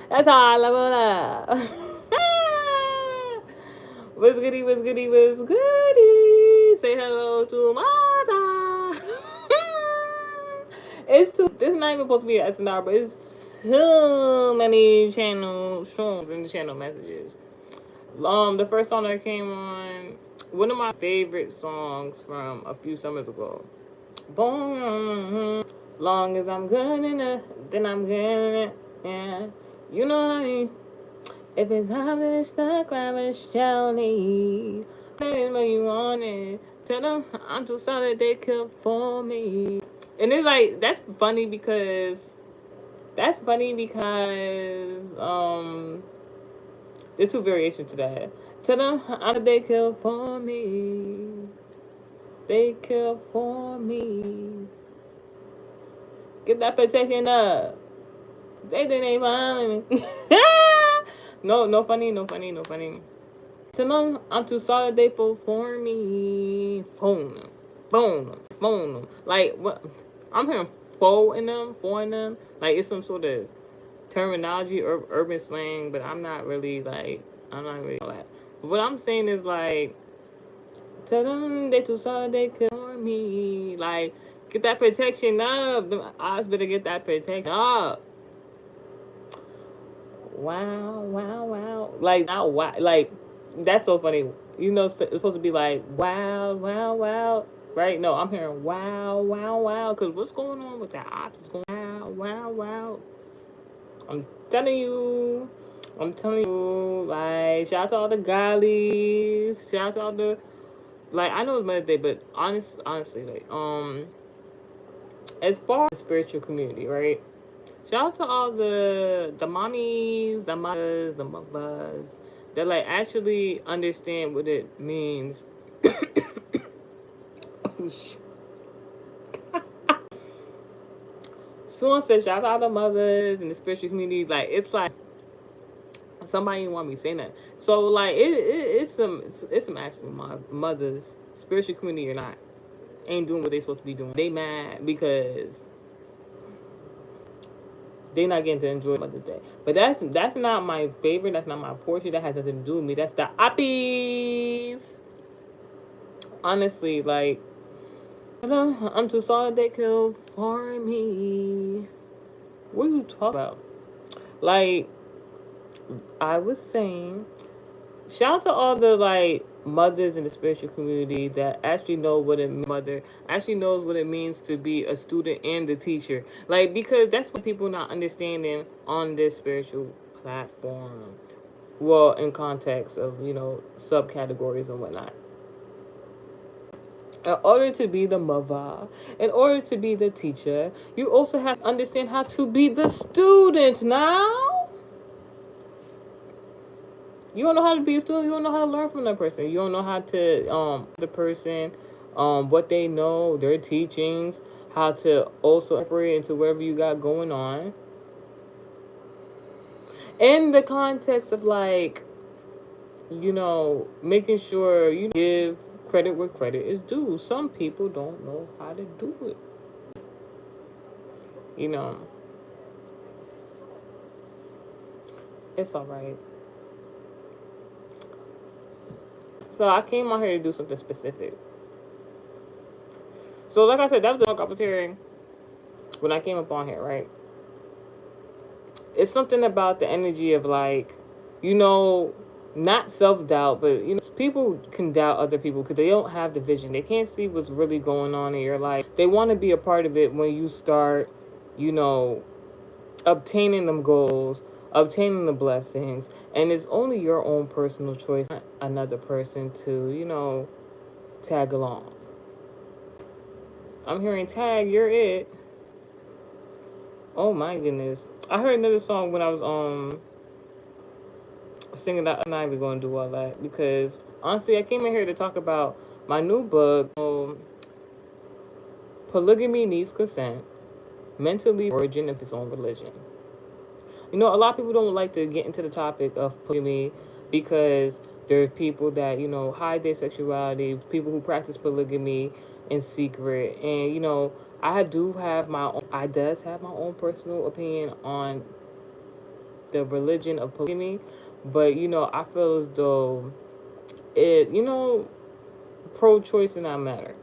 That's how I level up. What's goody, what's goody, what's goody? Say hello to Mata. It's too. This is not even supposed to be an SNR, but it's too many channel songs in the channel messages. The first song that came on, one of my favorite songs from a few summers ago. Boom, long as I'm good in it, then I'm good in it. Yeah, you know what I mean. If it's time, then it's stuck, grab a Shelly. Play it when you want it. Tell them I'm too solid, they kill for me. And it's like that's funny because there's two variations to that. Tell them they kill for me. They kill for me. Get that protection up. They think they found me. No, no funny, no funny, no funny. Tell them I'm too solid, they fall for me. Phone them. Phone them. Phone them. Like, what? I'm hearing foe in them, four in them. Like, it's some sort of terminology or urban slang, but I'm not really all that. But what I'm saying is, like, tell them they too solid, they kill for me. Like, get that protection up. The odds better get that protection up. Wow, wow, wow. Like, not wow. Like, that's so funny. You know, it's supposed to be like, wow, wow, wow. Right? No, I'm hearing wow, wow, wow. Because what's going on with that ox is going wow, wow, wow. I'm telling you. I'm telling you. Like, shout out to all the gollies. Shout out to all the. Like, I know it's Mother's Day, but honestly, like, as far as the spiritual community, right? Shout out to all the mommies, the mothers that like actually understand what it means. Someone said shout out to mothers in the spiritual community. Like it's like somebody didn't want me saying that. So like it's some actual mothers, spiritual community or not, ain't doing what they supposed to be doing. They mad because they not getting to enjoy Mother's Day. But that's not my favorite. That's not my portion. That has nothing to do with me. That's the oppies. Honestly, like, I'm too sorry they killed for me. What are you talking about? Like, I was saying, shout out to all the like mothers in the spiritual community that actually know what a mother actually knows what it means to be a student and the teacher. Like because that's what people not understanding on this spiritual platform. Well, in context of subcategories and whatnot. In order to be the mother, in order to be the teacher, you also have to understand how to be the student now. You don't know how to be a student. You don't know how to learn from that person. You don't know how to the person, what they know, their teachings, how to also operate into whatever you got going on. In the context of like, making sure you give credit where credit is due. Some people don't know how to do it. You know, it's all right. So I came out here to do something specific. So like I said, that was the talk I was hearing when I came up on here, right? It's something about the energy of like, not self-doubt, but people can doubt other people because they don't have the vision. They can't see what's really going on in your life. They want to be a part of it when you start, obtaining them goals, obtaining the blessings, and it's only your own personal choice, not another person to, tag along. I'm hearing tag, you're it. Oh my goodness. I heard another song when I was singing that. I'm not even going to do all that because honestly, I came in here to talk about my new book, Polygamy Needs Consent, Mentally Origin of Its Own Religion. A lot of people don't like to get into the topic of polygamy because there's people that, hide their sexuality, people who practice polygamy in secret. And, I does have my own personal opinion on the religion of polygamy, but I feel as though it, pro-choice does not matter.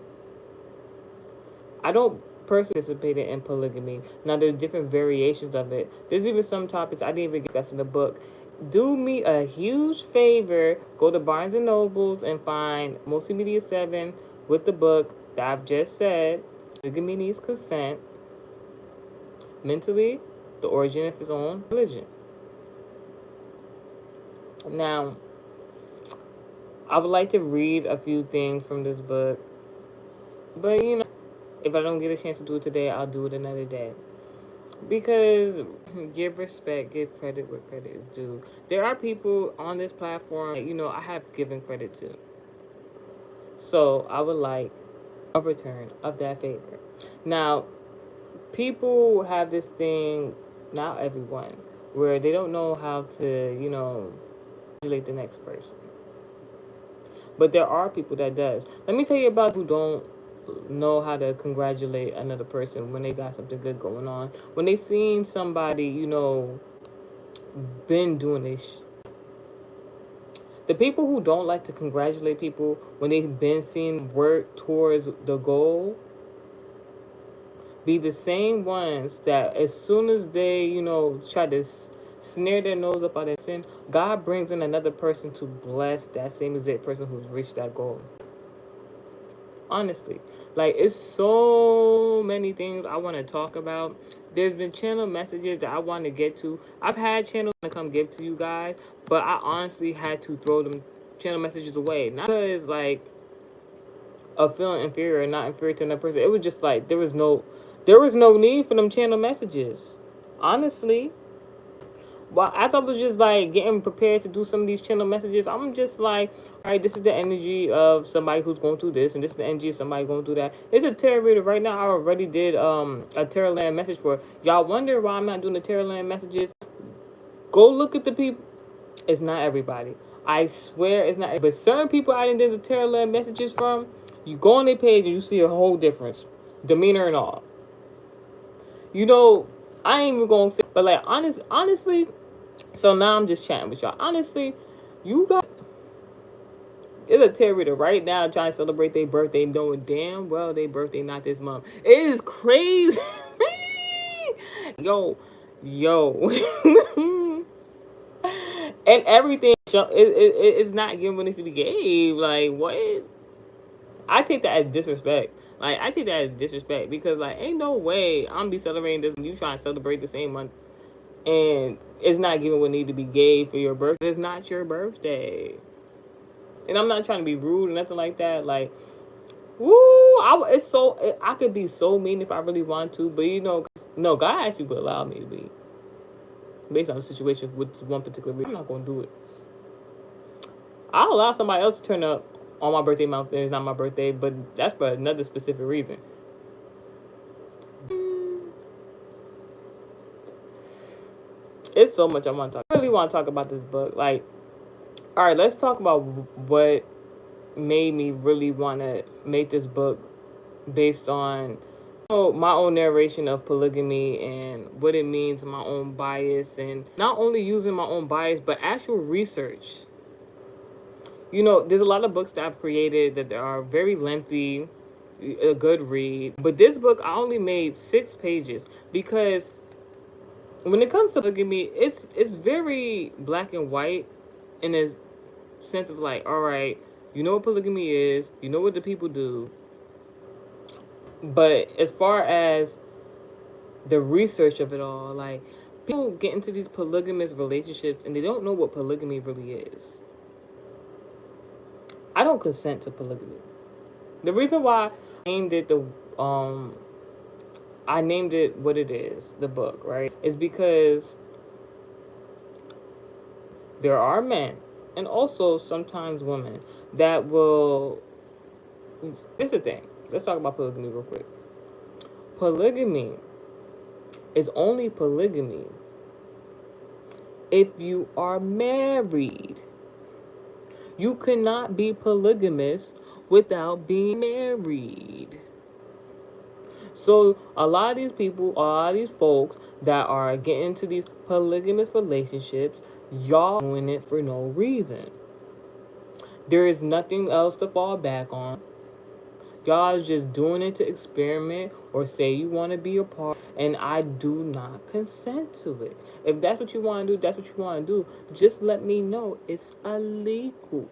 I don't personally participate in polygamy. Now, there's different variations of it. There's even some topics I didn't even discuss in the book. Do me a huge favor, go to Barnes and Nobles and find Multimedia Sevyn with the book that I've just said, Polygamy Needs Consent, Mentally, the Origin of His Own Religion. Now, I would like to read a few things from this book, but if I don't get a chance to do it today, I'll do it another day. Because give respect, give credit where credit is due. There are people on this platform that, I have given credit to. So I would like a return of that favor. Now, people have this thing, not everyone, where they don't know how to, congratulate the next person. But there are people that does. Let me tell you about who don't know how to congratulate another person when they got something good going on. When they seen somebody, been doing this. The people who don't like to congratulate people when they've been seeing work towards the goal be the same ones that as soon as they, try to snare their nose up out of sin, God brings in another person to bless that same exact person who's reached that goal. Honestly, like, it's so many things I want to talk about. There's been channel messages that I want to get to. I've had channels to come give to you guys, but I honestly had to throw them channel messages away. Not because, like, of feeling inferior or not inferior to another person. It was just like there was no need for them channel messages. Honestly. Well, as I was just like getting prepared to do some of these channel messages, I'm just like, all right, this is the energy of somebody who's going through this, and this is the energy of somebody going through that. It's a tarot reader right now. I already did a tarot land message for y'all. Wonder why I'm not doing the tarot land messages? Go look at the people. It's not everybody. I swear it's not. But certain people I did the tarot land messages from, you go on their page and you see a whole difference, demeanor and all. I ain't even gonna say, but like honestly. So now I'm just chatting with y'all. Honestly, you got it's a tarot reader right now trying to celebrate their birthday, knowing damn well their birthday not this month. It is crazy. yo. And everything it's not given when it to be gave. Like, what? I take that as disrespect. Like, I take that as disrespect because, like, ain't no way I'm be celebrating this when you trying to celebrate the same month. And it's not given what need to be gave for your birthday. It's not your birthday. And I'm not trying to be rude or nothing like that. Like, woo, I could be so mean if I really want to. But, no, God actually would allow me to be. Based on the situation with one particular reason. I'm not going to do it. I'll allow somebody else to turn up on my birthday month and it's not my birthday. But that's for another specific reason. It's so much I want to talk. I really want to talk about this book. Like, all right, let's talk about what made me really want to make this book based on my own narration of polygamy and what it means, my own bias, and not only using my own bias, but actual research. There's a lot of books that I've created that are very lengthy, a good read. But this book, I only made 6 pages because when it comes to polygamy, it's very black and white in a sense of like, all right, you know what polygamy is, you know what the people do. But as far as the research of it all, like, people get into these polygamous relationships and they don't know what polygamy really is. I don't consent to polygamy. The reason why I named it what it is, the book, right, is because there are men and also sometimes women that will. This is the thing. Let's talk about polygamy real quick. Polygamy is only polygamy if you are married. You cannot be polygamous without being married. So a lot of these people, a lot of these folks that are getting into these polygamous relationships, y'all doing it for no reason. There is nothing else to fall back on. Y'all is just doing it to experiment or say you want to be a part, and I do not consent to it. If that's what you want to do, that's what you want to do. Just let me know. It's illegal.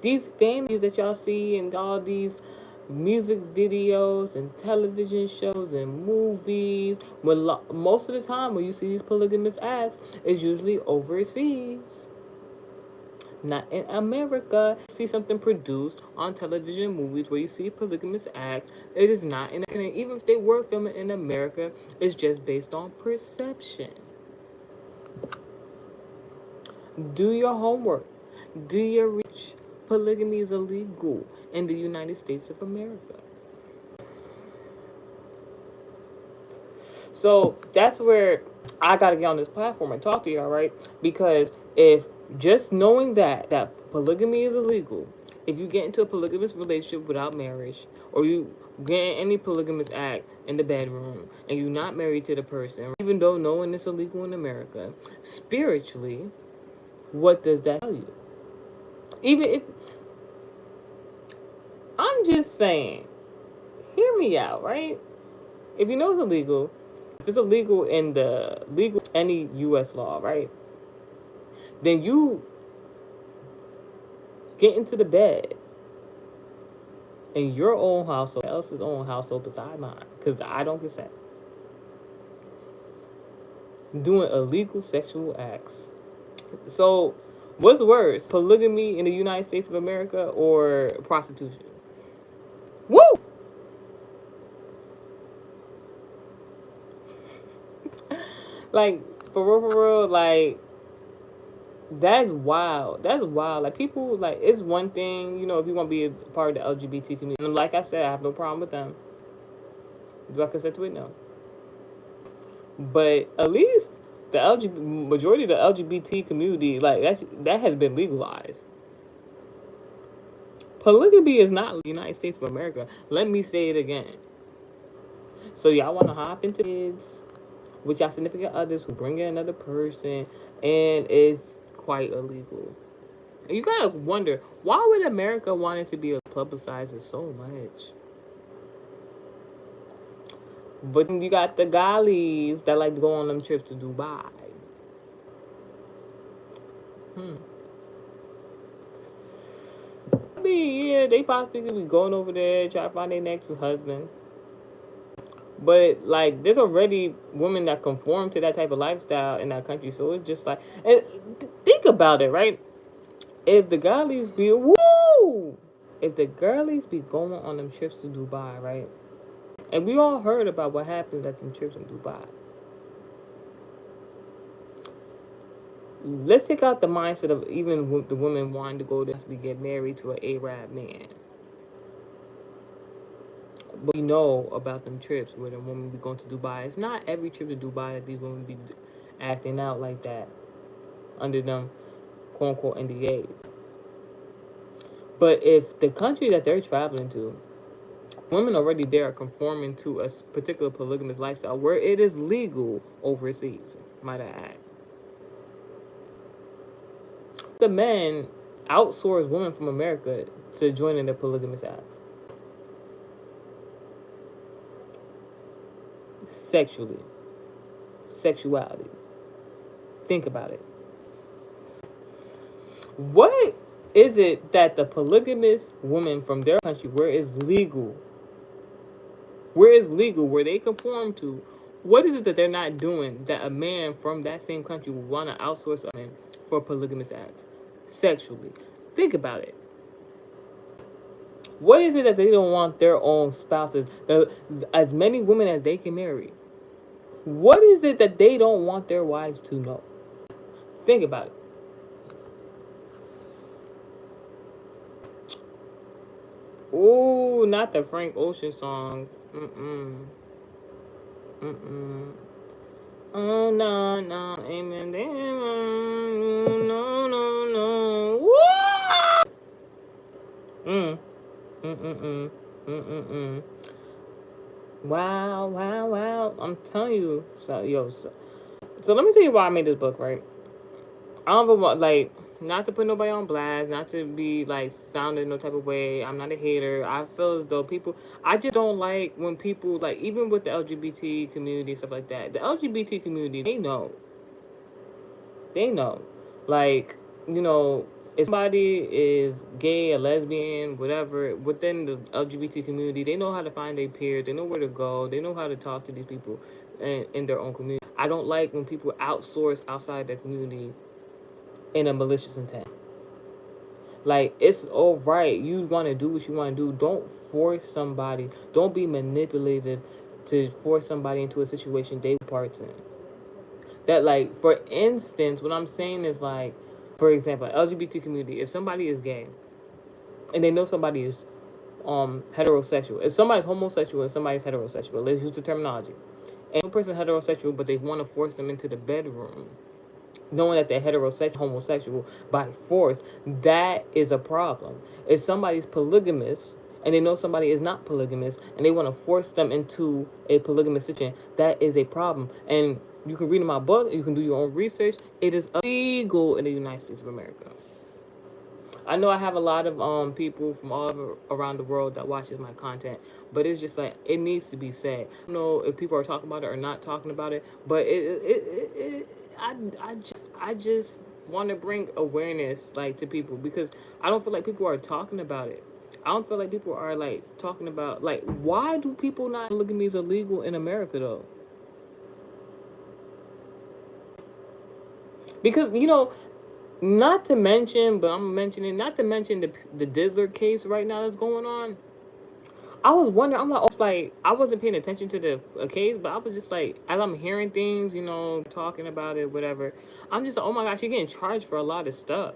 These families that y'all see in all these music videos and television shows and movies, most of the time when you see these polygamous acts, it's usually overseas. Not in America. See something produced on television movies where you see polygamous acts. It is not in America. Even if they were filming in America, it's just based on perception. Do your homework. Do your research. Polygamy is illegal in the United States of America. So that's where I gotta get on this platform and talk to y'all, right? Because if just knowing that polygamy is illegal, if you get into a polygamous relationship without marriage, or you get in any polygamous act in the bedroom and you're not married to the person, even though knowing it's illegal in America, spiritually, what does that tell you? Even if I'm just saying, hear me out, right? If you know it's illegal, if it's illegal in the legal any U.S. law, right? Then you get into the bed in your own household, else's own household beside mine, because I don't consent. Doing illegal sexual acts. So, what's worse, polygamy in the United States of America or prostitution? Woo! Like, for real, like, that's wild. That's wild. Like, people, like, it's one thing, you know, if you want to be a part of the LGBT community. And like I said, I have no problem with them. Do I consent to it? No. But at least the majority of the LGBT community, like, that has been legalized. Polygamy is not the United States of America. Let me say it again. So y'all want to hop into kids with y'all significant others who bring in another person, and it's quite illegal. And you gotta wonder, why would America want it to be publicized so much? But you got the gollies that like to go on them trips to Dubai. Yeah, they possibly could be going over there trying to find their next husband. But like, there's already women that conform to that type of lifestyle in that country, so it's just like, and think about it, right? If the girlies be woo, if the girlies be going on them trips to Dubai, right? And we all heard about what happens at them trips in Dubai. Let's take out the mindset of even the women wanting to go to get married to an Arab man. But we know about them trips where the women be going to Dubai. It's not every trip to Dubai that these women be acting out like that under them quote unquote NDAs. But if the country that they're traveling to, women already there are conforming to a particular polygamous lifestyle where it is legal overseas, might I add. The men outsource women from America to join in the polygamous acts. Sexuality. Think about it. What is it that the polygamous woman from their country, where it's legal, where they conform to, what is it that they're not doing that a man from that same country would want to outsource a man for polygamous acts sexually? Think about it. What is it that they don't want their own spouses, as many women as they can marry? What is it that they don't want their wives to know? Think about it. Ooh, not the Frank Ocean song. Oh no, no, amen. No, no, no. Woo! Mm. Mm. Wow, wow, wow. I'm telling you. So let me tell you why I made this book, right? I don't want, like, not to put nobody on blast, not to be, like, sounding no type of way. I'm not a hater. I feel as though people, I just don't like when people, like, even with the LGBT community, stuff like that. The LGBT community, they know. They know. Like, you know, if somebody is gay, a lesbian, whatever, within the LGBT community, they know how to find their peers. They know where to go. They know how to talk to these people in their own community. I don't like when people outsource outside their community in a malicious intent. Like, it's all right. You want to do what you want to do. Don't force somebody. Don't be manipulative to force somebody into a situation they parts in. That, like, for instance, what I'm saying is, like, for example, LGBT community. If somebody is gay and they know somebody is heterosexual, if somebody's homosexual and somebody's heterosexual, let's use the terminology. And one person heterosexual, but they want to force them into the bedroom, knowing that they're heterosexual, homosexual by force, that is a problem. If somebody's polygamous and they know somebody is not polygamous and they want to force them into a polygamous situation, that is a problem. And you can read in my book, you can do your own research. It is illegal in the United States of America. I know I have a lot of people from all over around the world that watches my content, but it's just like it needs to be said. I don't know if people are talking about it or not talking about it, but I just want to bring awareness, like, to people, because I don't feel like people are talking about it. I don't feel like people are, like, talking about, like, why do people not polygamy is illegal in America though? Because, not to mention, but I'm mentioning, not to mention the Diddler case right now that's going on. I was wondering, I'm like, I wasn't paying attention to the case, but I was just like, as I'm hearing things, talking about it, whatever, I'm just like, oh my gosh, you're getting charged for a lot of stuff.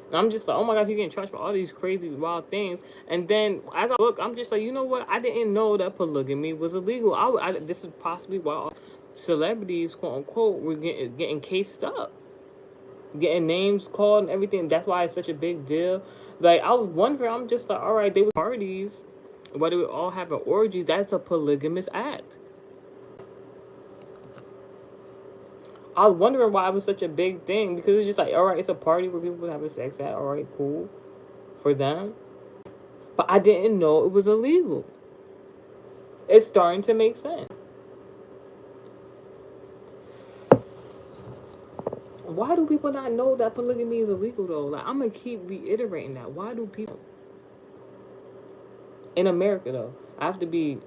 And I'm just like, oh my gosh, you're getting charged for all these crazy, wild things. And then as I look, I'm just like, you know what? I didn't know that polygamy was illegal. This is possibly why all celebrities, quote unquote, were getting cased up, getting names called and everything. That's why it's such a big deal. Like, I was wondering, I'm just like, all right, they were parties, whether we all have an orgy, that's a polygamous act. I was wondering why it was such a big thing, because it's just like, all right, it's a party where people have a sex at, all right, cool for them. But I didn't know it was illegal. It's starting to make sense. Why do people not know that polygamy is illegal though? Like, I'm gonna keep reiterating that. Why do people in America though? I have to be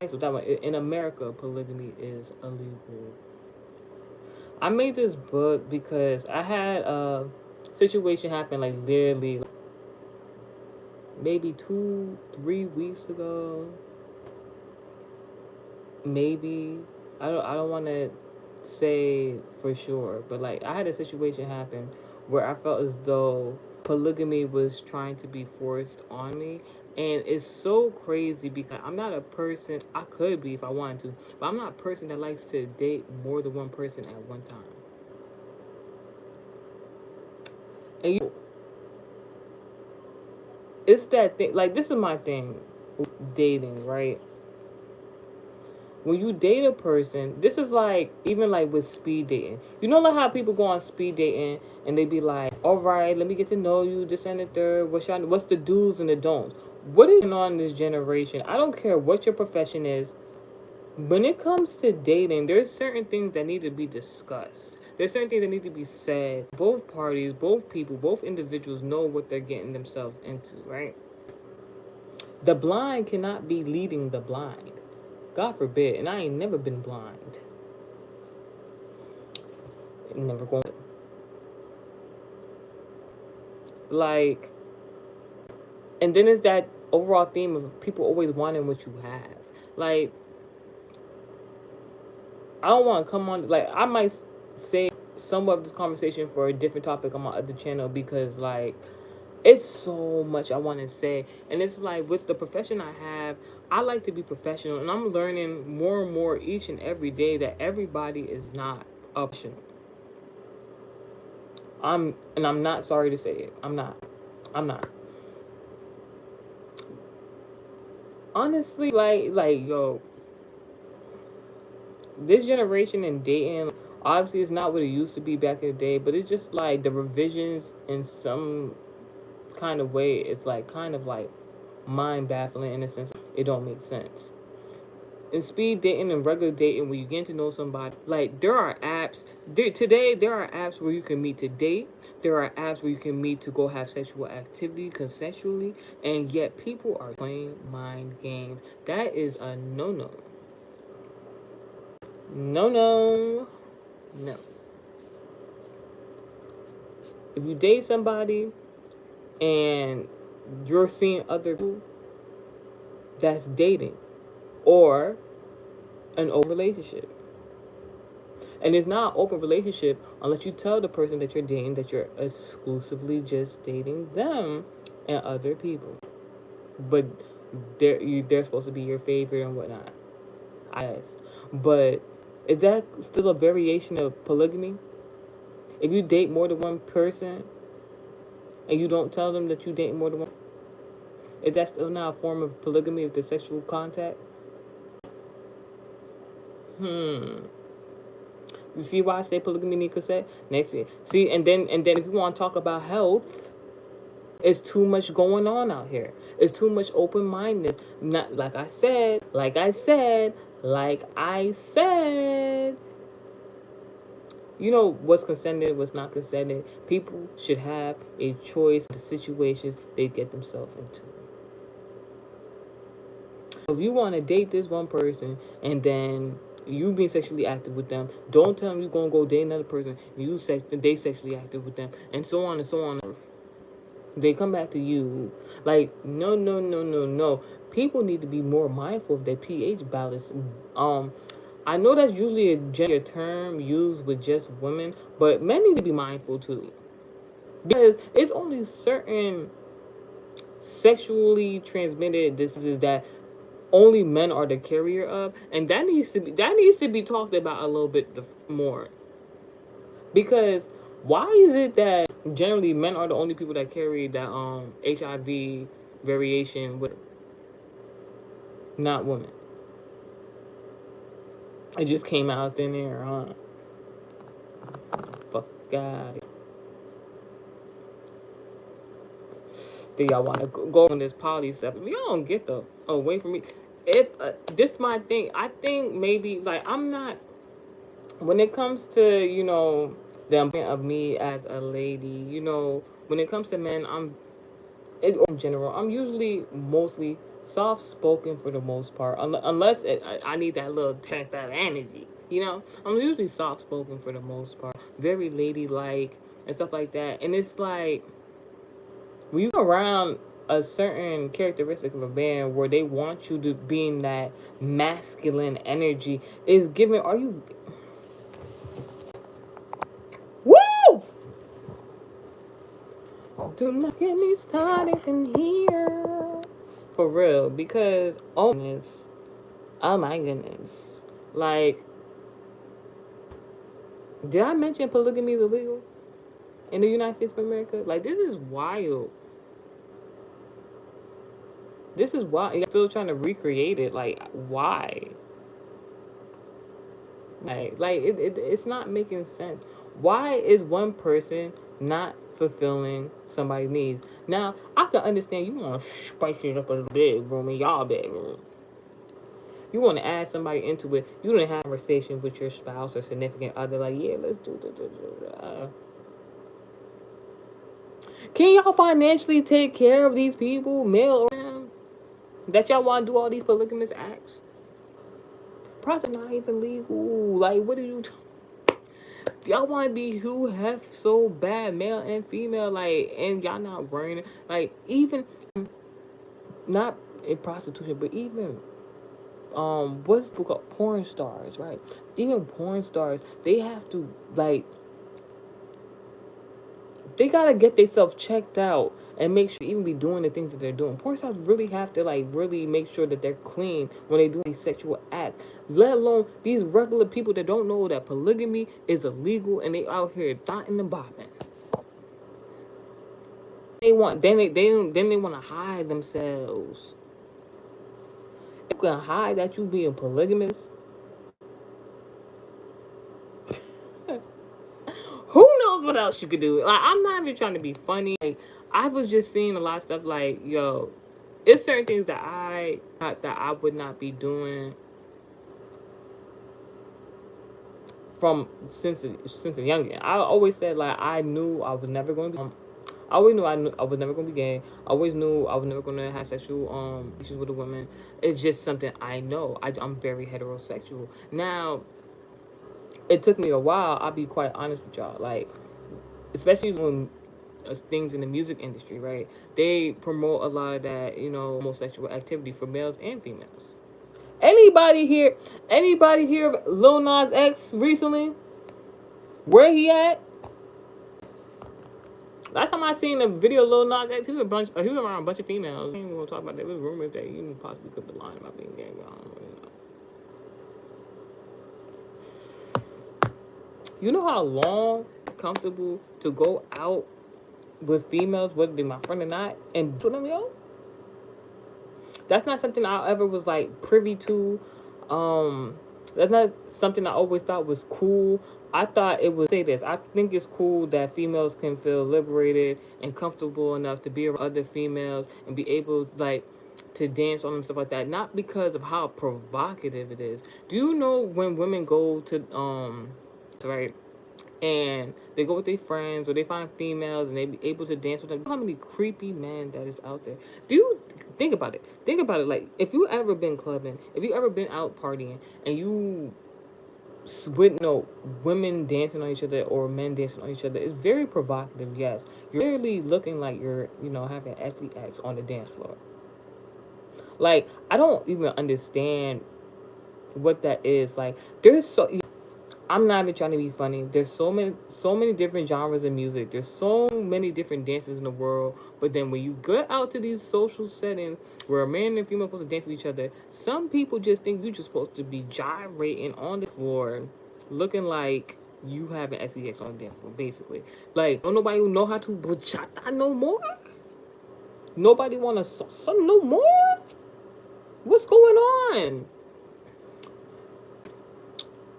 nice with that one. In America, polygamy is illegal. I made this book because I had a situation happen, like, literally maybe 2-3 weeks ago. Maybe I don't want to say for sure, but, like, I had a situation happen where I felt as though polygamy was trying to be forced on me. And it's so crazy because I'm not a person, I could be if I wanted to, but I'm not a person that likes to date more than one person at one time. And it's that thing, like, this is my thing with dating, right? When you date a person, this is like, even like with speed dating. You know, like how people go on speed dating and they be like, all right, let me get to know you, this and the third. What's the do's and the don'ts? What is going on in this generation? I don't care what your profession is. When it comes to dating, there's certain things that need to be discussed. There's certain things that need to be said. Both parties, both people, both individuals know what they're getting themselves into, right? The blind cannot be leading the blind. God forbid. And I ain't never been blind. Never going. Like, and then it's that overall theme of people always wanting what you have. Like, I don't want to come on, like, I might say somewhat of this conversation for a different topic on my other channel, because, like, it's so much I want to say. And it's like, with the profession I have, I like to be professional, and I'm learning more and more each and every day that everybody is not optional. I'm not sorry to say it. I'm not. honestly, yo, this generation and dating, obviously, it's not what it used to be back in the day, but it's just like the revisions in some kind of way. It's like kind of like mind baffling in a sense. It don't make sense. In speed dating and regular dating, when you get to know somebody, like there are apps. Today, there are apps where you can meet to date. There are apps where you can meet to go have sexual activity consensually, and yet people are playing mind games. That is a no no. No no. No. If you date somebody and you're seeing other people, that's dating or an open relationship. And it's not an open relationship unless you tell the person that you're dating that you're exclusively just dating them and other people. But they're supposed to be your favorite and whatnot. I guess. But is that still a variation of polygamy? If you date more than one person and you don't tell them that you date more than one, is that still not a form of polygamy of the sexual contact? Hmm. You see why I say polygamy need consent? Next year. See, and then if you want to talk about health, it's too much going on out here. It's too much open mindedness. Not like I said. You know what's consented, what's not consented. People should have a choice in the situations they get themselves into. If you want to date this one person and then you being sexually active with them, don't tell them you're gonna go date another person and they sexually active with them, and so on and so on. They come back to you like no no no no no. People need to be more mindful of their pH balance. I know that's usually a gender term used with just women, but men need to be mindful too, because it's only certain sexually transmitted diseases that only men are the carrier of, and that needs to be talked about a little bit more. Because why is it that generally men are the only people that carry that HIV variation with not women? It just came out thin air, huh? Fuck God. Do y'all want to go on this poly stuff? If y'all don't get the away from me, if this my thing, I think maybe like I'm not when it comes to the of me as a lady. When it comes to men, in general, I'm usually mostly soft spoken for the most part, unless I need that little that energy. I'm usually soft spoken for the most part, very ladylike and stuff like that. And it's like when you around a certain characteristic of a band where they want you to be in that masculine energy is given. Are you woo? Do not get me started in here. For real, because oh my goodness. Like, did I mention polygamy is illegal in the United States of America? Like, this is wild. This is why you're still trying to recreate it. Like, why? It's not making sense. Why is one person not fulfilling somebody's needs? Now, I can understand you want to spice it up a bedroom in y'all bedroom. You want to add somebody into it. You don't have a conversation with your spouse or significant other. Like, yeah, let's do this. Can y'all financially take care of these people, male or female, that y'all want to do all these polygamous acts? Prostitution not even legal. Like, what are you? Y'all want to be who have so bad, male and female, like, and y'all not worrying. Like, even not in prostitution, but even what's it called, porn stars, right? Even porn stars, they have to like they gotta get themselves checked out and make sure even be doing the things that they're doing. Porn stars really have to like really make sure that they're clean when they do these sexual acts. Let alone these regular people that don't know that polygamy is illegal and they out here dotting and bobbing. They want then they want to hide themselves. You can hide that you being polygamous. Who knows what else you could do? Like, I'm not even trying to be funny. Like, I was just seeing a lot of stuff like, yo, it's certain things that I would not be doing from since a youngin. I always said like I knew I was never going to be. I always knew I was never going to be gay. I always knew I was never going to have sexual issues with a woman. It's just something I know. I'm very heterosexual. Now, it took me a while. I'll be quite honest with y'all. Like, especially when things in the music industry, right? They promote a lot of that, homosexual activity for males and females. Anybody here? Anybody hear of Lil Nas X recently? Where he at? Last time I seen a video of Lil Nas X, he was around a bunch of females. We ain't gonna talk about that. There was rumors that he possibly could be lying about being gay. But I don't know. You know how long comfortable to go out with females, whether they're my friend or not, and put them, yo? That's not something I ever was like privy to. That's not something I always thought was cool. I thought it would say this. I think it's cool that females can feel liberated and comfortable enough to be around other females and be able like to dance on them, stuff like that. Not because of how provocative it is. Do you know when women go to right, and they go with their friends or they find females and they be able to dance with them? How many creepy men that is out there? Do you think about it? Think about it. Like, if you ever been clubbing, if you ever been out partying, and you with women dancing on each other or men dancing on each other, it's very provocative. Yes, you're literally looking like you're having sex on the dance floor. Like, I don't even understand what that is. Like, I'm not even trying to be funny. There's so many different genres of music. There's so many different dances in the world. But then when you get out to these social settings where a man and female are supposed to dance with each other, some people just think you're just supposed to be gyrating on the floor, looking like you having sex on the dance floor, basically. Like, don't nobody know how to bachata no more? Nobody want to salsa no more? What's going on?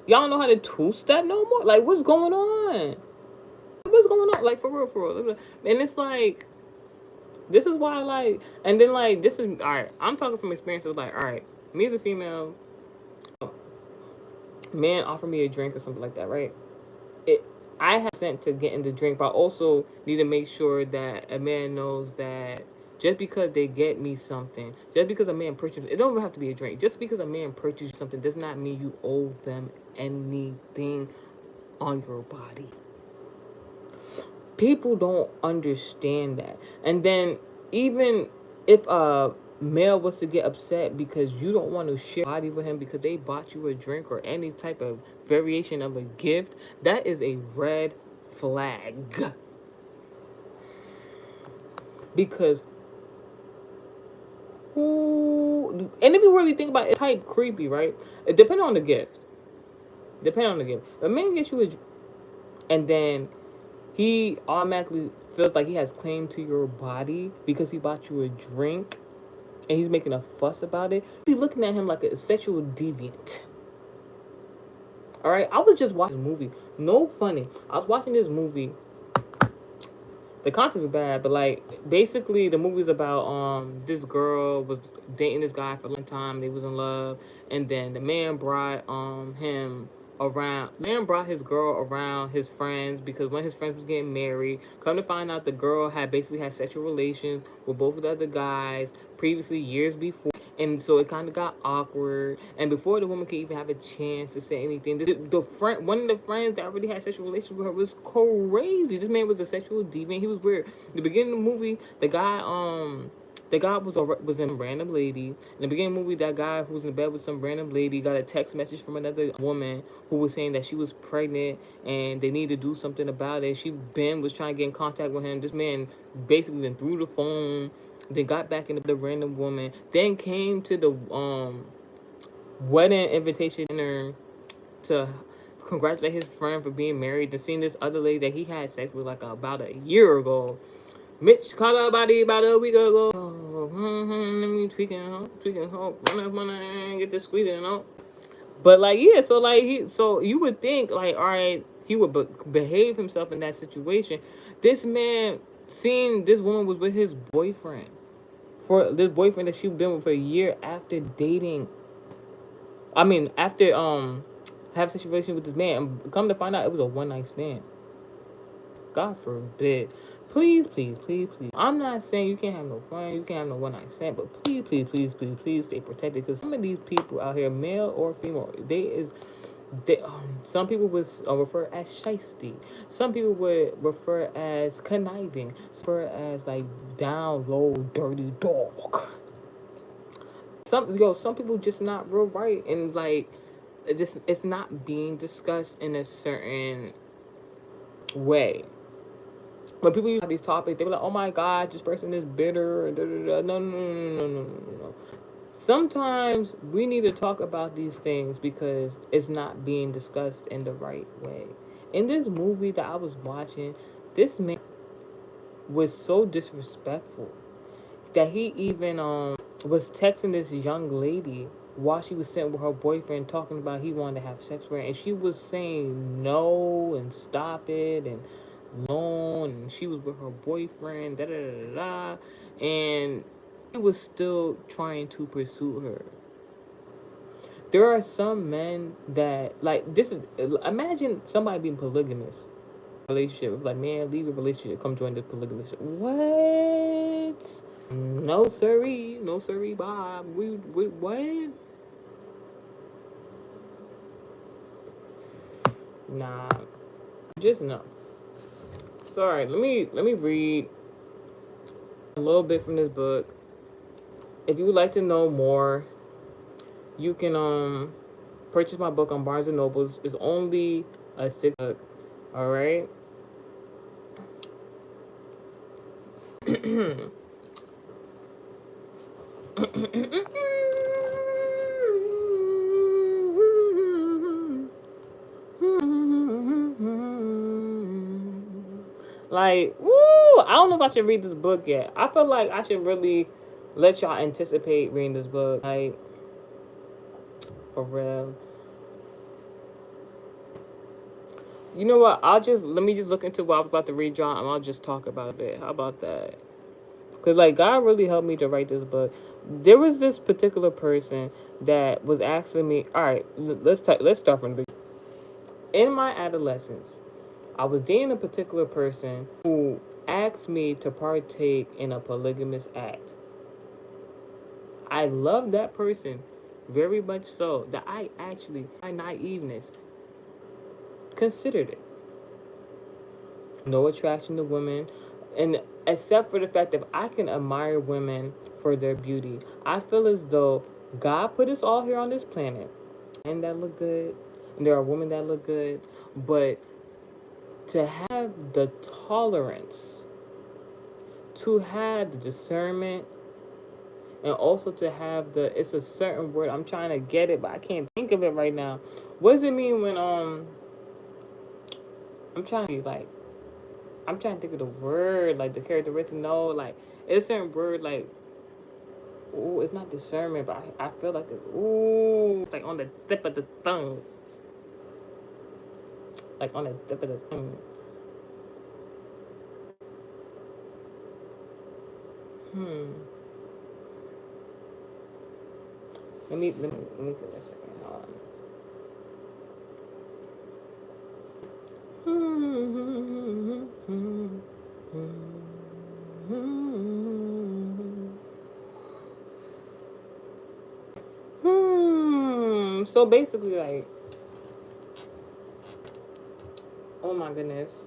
Y'all don't know how to two-step no more? Like, what's going on? What's going on? Like, for real, for real. And it's like, this is why, like, and then, like, this is, all right, I'm talking from experience. Of like, all right, me as a female, man offer me a drink or something like that, right? I have sent to get in the drink, but I also need to make sure that a man knows that just because they get me something, just because a man purchases, it don't even have to be a drink. Just because a man purchases something does not mean you owe them anything on your body. People don't understand that. And then even if a male was to get upset because you don't want to share body with him because they bought you a drink or any type of variation of a gift, that is a red flag. Because and if you really think about it, it's type creepy, right? It depends on the gift. A man gets you and then he automatically feels like he has claim to your body because he bought you a drink and he's making a fuss about it. Be looking at him like a sexual deviant. All right, I was just watching this movie. No funny. I was watching this movie. The content was bad, but like basically the movie's about this girl was dating this guy for a long time. They was in love, and then the man brought his girl around his friends because one of his friends was getting married. Come to find out, the girl had basically had sexual relations with both of the other guys previously, years before. And so it kind of got awkward. And before the woman could even have a chance to say anything, one of the friends that already had sexual relations with her was crazy. This man was a sexual deviant. He was weird. In the beginning of the movie, the guy was in a random lady. In the beginning of the movie, that guy who was in bed with some random lady got a text message from another woman who was saying that she was pregnant and they needed to do something about it. Ben was trying to get in contact with him. This man basically then threw the phone. Then got back into the random woman. Then came to the wedding invitation dinner to congratulate his friend for being married. And seeing this other lady that he had sex with like about a year ago. Mitch caught a body about a week ago. Let me tweaking, wanna get this squeezing, But like, yeah, so like so you would think like, all right, he would behave himself in that situation. This man seen this woman was with his boyfriend, for this boyfriend that she'd been with for a year after dating. I mean, after have a situation with this man, and come to find out it was a one night stand. God forbid. Please, please, please, please. I'm not saying you can't have no fun, you can't have no one night stand, but please, please, please, please, please stay protected. Because some of these people out here, male or female, some people would refer as shiesty. Some people would refer as conniving. Refer as like down low, dirty dog. Some people just not real right, and like it's not being discussed in a certain way. When people use these topics, they be like, "Oh my God, this person is bitter." Da, da, da. No, no, no, no, no, no, no, no. Sometimes we need to talk about these things because it's not being discussed in the right way. In this movie that I was watching, this man was so disrespectful that he even was texting this young lady while she was sitting with her boyfriend, talking about he wanted to have sex with her, and she was saying no and stop it and alone, and she was with her boyfriend, da da da da, and he was still trying to pursue her. There are some men that like this is imagine somebody being polygamous relationship, like, man, leave the relationship, come join the polygamous. What? No siree, no siree, Bob. We what? Nah, just no. Sorry, let me read a little bit from this book. If you would like to know more, you can purchase my book on Barnes and Nobles. It's only a six book. All right. Like, woo! I don't know if I should read this book yet. I feel like I should really let y'all anticipate reading this book. Like, for real. You know what? Let me just look into what I was about to read y'all, and I'll just talk about it. How about that? Cause like God really helped me to write this book. There was this particular person that was asking me. All right, let's start from the beginning. In my adolescence, I was dating a particular person who asked me to partake in a polygamous act. I loved that person very much so that I actually, my naiveness, considered it. No attraction to women, and except for the fact that I can admire women for their beauty, I feel as though God put us all here on this planet, and that look good, and there are women that look good, but to have the tolerance, to have the discernment, and also to have it's a certain word, I'm trying to get it, but I can't think of it right now. What does it mean when I'm trying to like I'm trying to think of the word, like the characteristic. No, like it's a certain word, like, ooh, it's not discernment, but I feel like it's like on the tip of the tongue, like on the tip of the tongue. Hmm. Let me give it a second. Hold on. So basically, like, oh my goodness.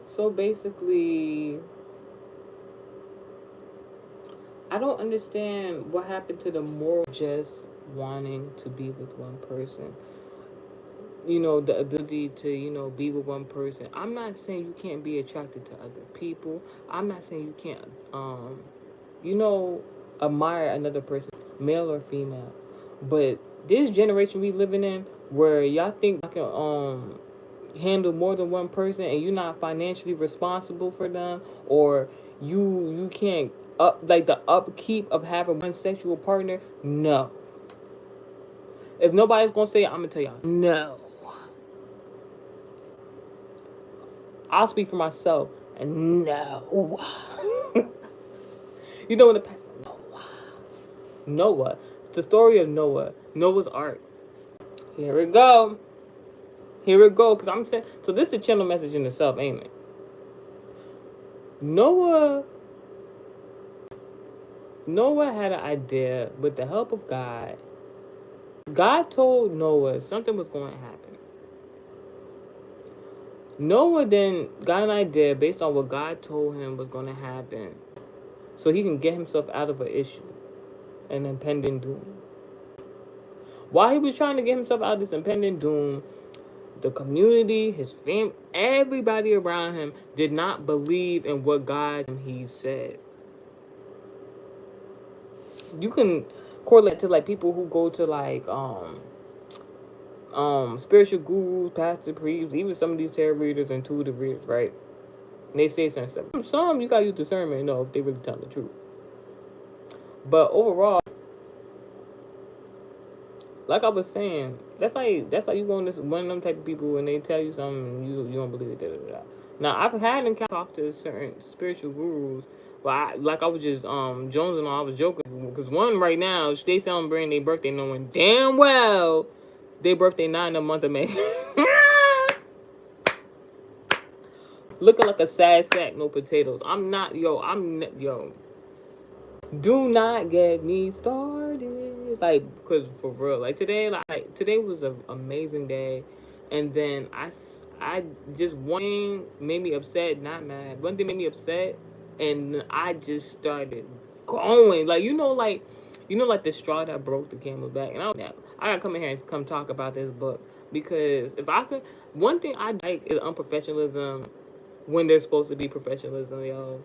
So basically, I don't understand what happened to the moral just wanting to be with one person. The ability to, be with one person. I'm not saying you can't be attracted to other people. I'm not saying you can't, you know, admire another person, male or female. But this generation we living in, where y'all think y'all can handle more than one person, and you're not financially responsible for them, or you can't up like the upkeep of having one sexual partner. No. If nobody's gonna say it, I'm gonna tell y'all no. I'll speak for myself and no. You know in the past, Noah. It's the story of Noah. Noah's Ark. Here we go. Here we go. Cause I'm saying so. This is the channel message in itself, ain't it? Noah. Noah had an idea with the help of God. God told Noah something was going to happen. Noah then got an idea based on what God told him was going to happen, so he can get himself out of an issue, an impending doom. While he was trying to get himself out of this impending doom, the community, his family, everybody around him did not believe in what God he said. You can correlate to like people who go to like spiritual gurus, pastor priests, even some of these tarot readers, intuitive readers, right? And they say some stuff. Some you gotta use discernment to know if they really tell the truth. But overall, like I was saying, that's like you going to one of them type of people when they tell you something you don't believe it. Da, da, da. Now I've had them talk to certain spiritual gurus. But I was just Jones and all, I was joking because one right now they celebrating their birthday knowing damn well their birthday not in the month of May. Looking like a sad sack, no potatoes. Yo. Do not get me started. Like, cause for real, like today was an amazing day, and then I just one thing made me upset, not mad. One thing made me upset, and I just started going. Like like the straw that broke the camel's back. And I gotta come in here and come talk about this book because if I could, one thing I like is unprofessionalism when there's supposed to be professionalism, yo.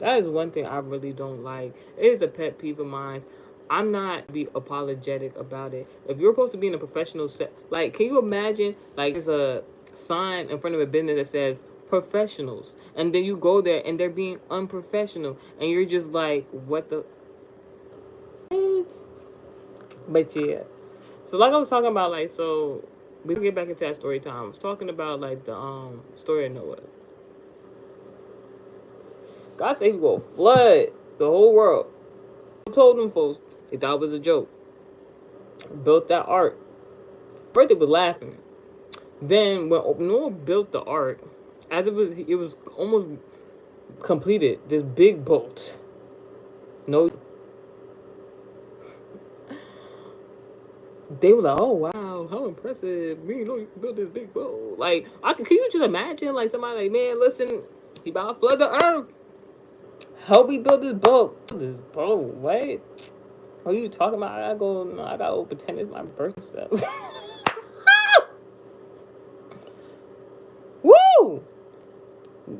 That is one thing I really don't like. It is a pet peeve of mine. I'm not be apologetic about it. If you're supposed to be in a professional set, like, can you imagine, like, there's a sign in front of a business that says professionals, and then you go there and they're being unprofessional, and you're just like, what the? But yeah. So like I was talking about, like, so we get back into that story time. I was talking about like the story of Noah. God said he will flood the whole world. I told them folks they thought it was a joke. Built that ark. First they was laughing. Then when Noah built the ark, as it was almost completed. This big boat. No, they were like, "Oh wow, how impressive! Me, you know, you can build this big boat." Like, can you just imagine, like somebody like, "Man, listen, he about to flood the earth. Help me build this boat." This boat, wait. What are you talking about? I go, no, I gotta go pretend it's my birthday stuff. Woo!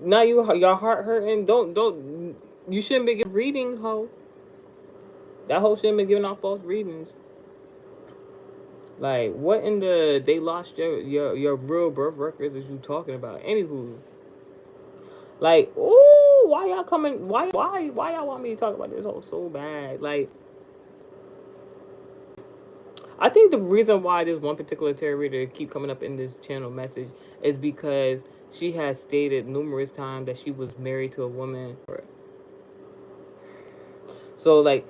Now your heart hurting. Don't. You shouldn't be giving readings, ho. That hoe shouldn't be giving out false readings. Like, what in the they lost your real birth records is you talking about? Anywho, like, ooh, why y'all coming? Why y'all want me to talk about this whole so bad? Like, I think the reason why this one particular tarot reader keep coming up in this channel message is because she has stated numerous times that she was married to a woman. So, like,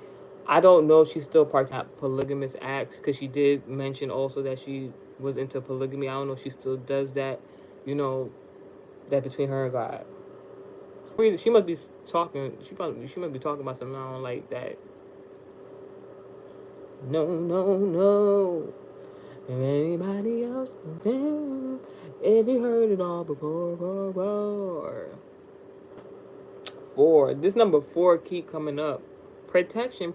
I don't know if she's still part of polygamous acts because she did mention also that she was into polygamy. I don't know if she still does that, you know, that between her and God. She must be talking. She must be talking about something I don't like that. No. If anybody else know, if you heard it all before. 4. This number 4 keep coming up. Protection.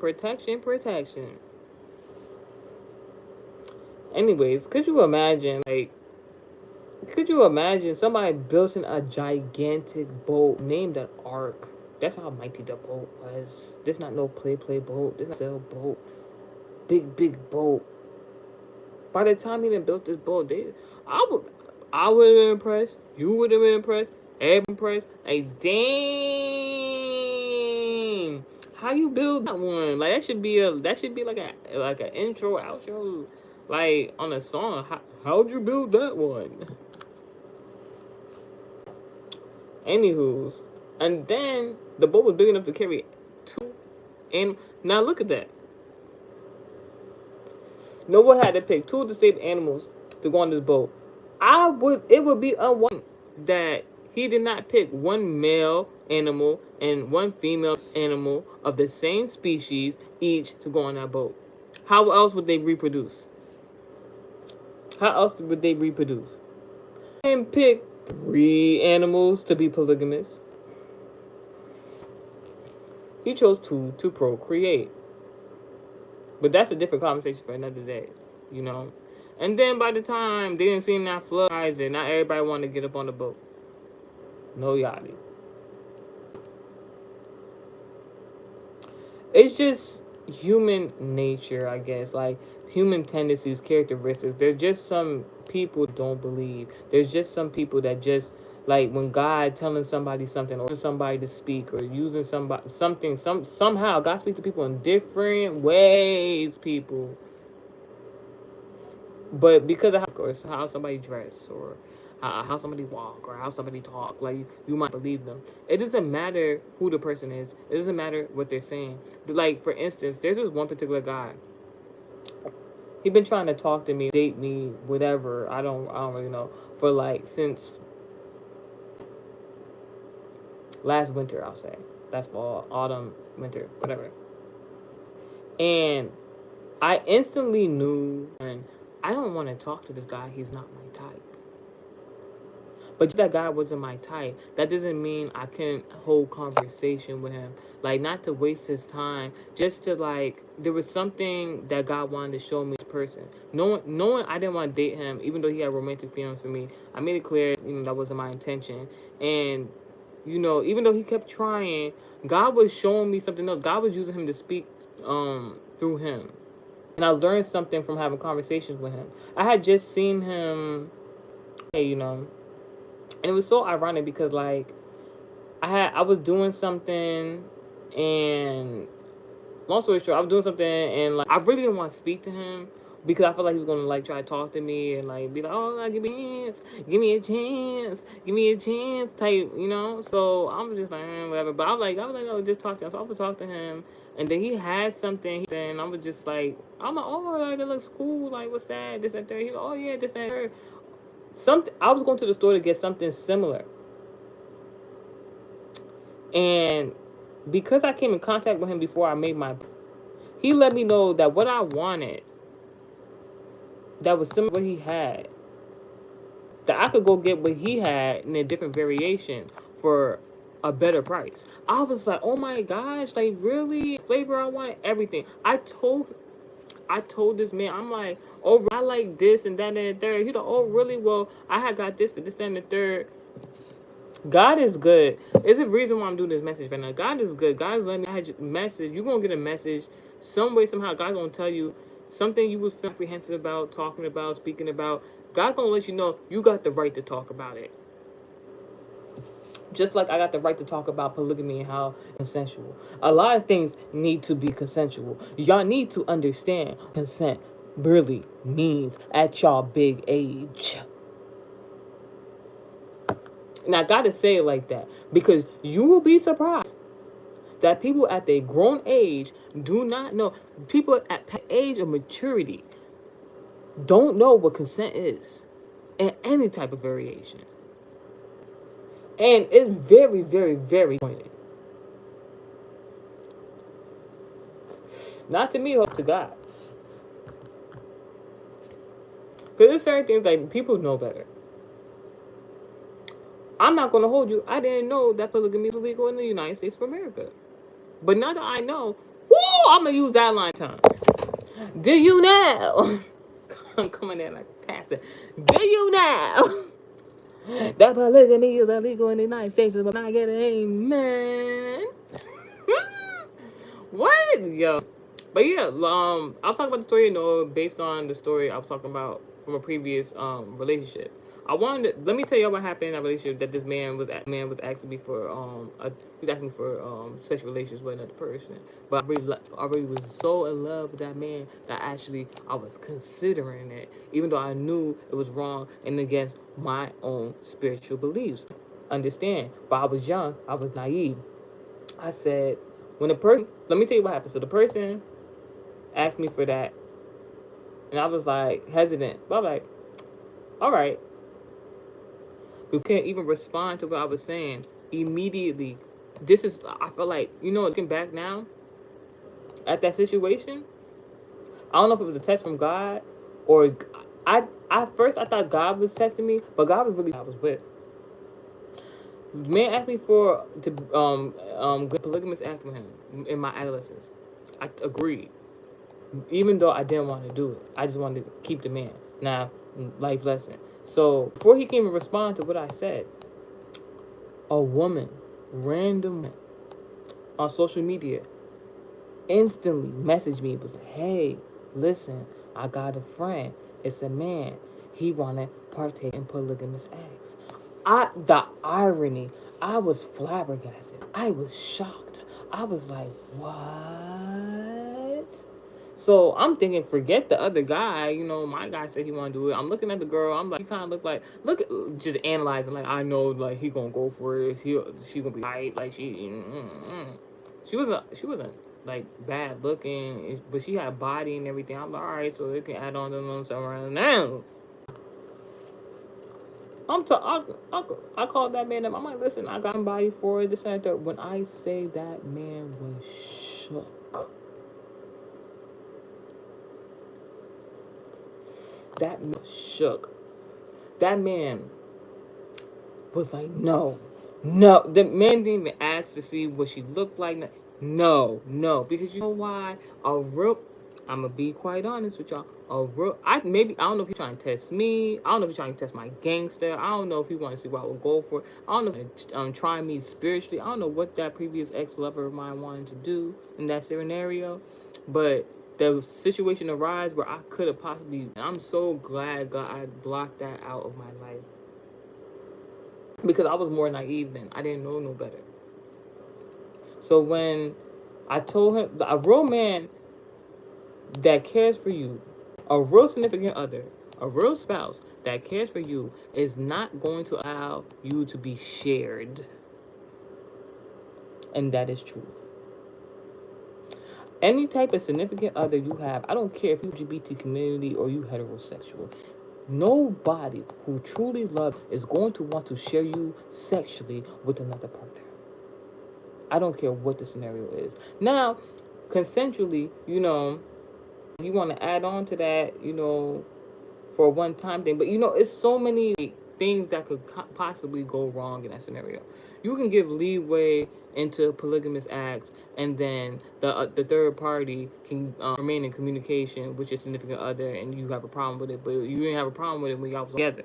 Anyways, could you imagine somebody building a gigantic boat named an Ark? That's how mighty the boat was. This not no play boat. This not sail boat. Big boat. By the time he done built this boat, I would have been impressed. You would have been impressed. Everybody impressed. Like, dang. How you build that one? Like, that should be like an intro, outro, like on a song. How'd you build that one? Anywho's. And then the boat was big enough to carry two. And now look at that. Noah had to pick two distinct animals to go on this boat. It would be unwise that he did not pick one male animal and one female animal of the same species each to go on that boat. How else would they reproduce? How else would they reproduce? And pick three animals to be polygamous. He chose two to procreate. But that's a different conversation for another day, you know. And then by the time they didn't see that flood, and not everybody wanted to get up on the boat. No yachty. It's just human nature, I guess. Like human tendencies, characteristics. There's just some people don't believe. There's just some people that just like when God telling somebody something or somebody to speak or using somehow God speaks to people in different ways, people. But because of how somebody dress or how somebody walk or how somebody talk, like you might believe them. It doesn't matter who the person is. It doesn't matter what they're saying. Like for instance, there's this one particular guy. He been trying to talk to me, date me, whatever. I don't really know. For like since last winter, I'll say. That's fall, autumn, winter, whatever. And I instantly knew, and I don't want to talk to this guy. He's not my type. But that guy wasn't my type. That doesn't mean I couldn't hold conversation with him. Like, not to waste his time. Just to, like, there was something that God wanted to show me this person. Knowing I didn't want to date him, even though he had romantic feelings for me, I made it clear, that wasn't my intention. And, even though he kept trying, God was showing me something else. God was using him to speak through him. And I learned something from having conversations with him. I had just seen him, and it was so ironic because like I was doing something, and long story short, I was doing something and like I really didn't want to speak to him because I felt like he was gonna like try to talk to me and like be like, oh, give me a chance, give me a chance, give me a chance type, So I was just like, whatever. But I was like, oh, just talk to him. So I would talk to him, and then he had something, and I was just like, I'm like, oh, like it looks cool, like what's that, this and that. He like, oh yeah, this and that. Something. I was going to the store to get something similar, and because I came in contact with him before I made he let me know that what I wanted, that was similar to what he had, that I could go get what he had in a different variation for a better price. I was like, oh my gosh, like really, flavor I wanted, everything. I told this man, I'm like, oh, I like this and that and the third. He's like, oh, really? Well, I had got this for this and the third. God is good. There's a reason why I'm doing this message right now. God is good. God's letting me have a message. You're going to get a message some way, somehow. God's going to tell you something you was apprehensive about, talking about, speaking about. God's going to let you know you got the right to talk about it. Just like I got the right to talk about polygamy and how consensual. A lot of things need to be consensual. Y'all need to understand consent really means at y'all big age. And I gotta say it like that because you will be surprised that people at their grown age do not know. People at the age of maturity don't know what consent is in any type of variation. And it's very, very, very pointed. Not to me, hope to God. Because there's certain things like people know better. I'm not going to hold you. I didn't know that polygamy is illegal in the United States of America. But now that I know, I'm going to use that line time. Do you know? I'm coming in like a pastor. Do you know that polygamy is illegal in the United States? But I get an amen. What? Yo. But yeah, I'll talk about the story of Noah based on the story I was talking about from a previous relationship. Let me tell y'all what happened in that relationship. That this man was asking me for he was asking me for sexual relations with another person. But I already was so in love with that man that actually I was considering it, even though I knew it was wrong and against my own spiritual beliefs. Understand? But I was young. I was naive. I said, when the person, let me tell you what happened. So the person asked me for that, and I was like hesitant. But I'm like, all right. We can't even respond to what I was saying immediately. This is, I feel like, looking back now at that situation, I don't know if it was a test from God or at first I thought God was testing me, but God was really I was with. The man asked me to get polygamous act with him in my adolescence. I agreed, even though I didn't want to do it. I just wanted to keep the man. Now, life lesson. So before he came and respond to what I said, a woman, random on social media, instantly messaged me. It was like, hey, listen, I got a friend. It's a man. He wanna partake in polygamous acts. The irony, I was flabbergasted. I was shocked. I was like, what? So I'm thinking, forget the other guy. My guy said he want to do it. I'm looking at the girl. I'm like, he kind of just analyzing. Like, I know, like, he gonna go for it. She gonna be right. Like, she wasn't like bad looking, but she had body and everything. I'm like, all right, so it can add on to them somewhere now. I called that man up. I'm like, listen, I got somebody for the center. When I say that man was shook. That man was shook. That man was like, no. The man didn't even ask to see what she looked like. No. Because you know why? I'm gonna be quite honest with y'all. I don't know if he's trying to test me. I don't know if he's trying to test my gangster. I don't know if he wants to see what I would go for. I don't know if he's trying me spiritually. I don't know what that previous ex-lover of mine wanted to do in that scenario. But the situation arose where I could have possibly. I'm so glad God I blocked that out of my life. Because I was more naive then. I didn't know no better. So when I told him, a real man that cares for you, a real significant other, a real spouse that cares for you is not going to allow you to be shared. And that is truth. Any type of significant other you have, I don't care if you LGBT community or you heterosexual, nobody who truly loves is going to want to share you sexually with another partner. I don't care what the scenario is. Now, consensually, if you want to add on to that, for a one-time thing. But, it's so many things that could possibly go wrong in that scenario. You can give leeway into polygamous acts, and then the third party can remain in communication with your significant other, and you have a problem with it, but you didn't have a problem with it when y'all was together.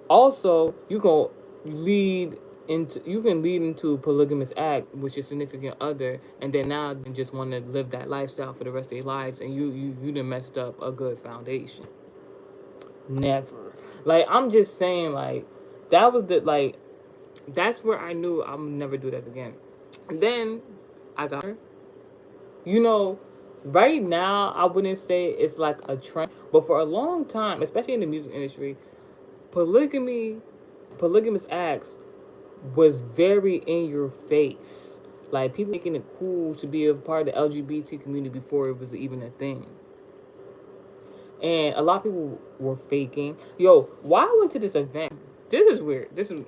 Also, you can lead into a polygamous act with your significant other, and then now you just want to live that lifestyle for the rest of your lives, and you done messed up a good foundation. Never. Like, I'm just saying, like, that was that's where I knew I'll never do that again. And then I got her. Right now I wouldn't say it's like a trend, but for a long time, especially in the music industry, polygamous acts was very in your face. Like, people making it cool to be a part of the LGBT community before it was even a thing. And a lot of people were faking. Yo, why I went to this event? This is weird. This is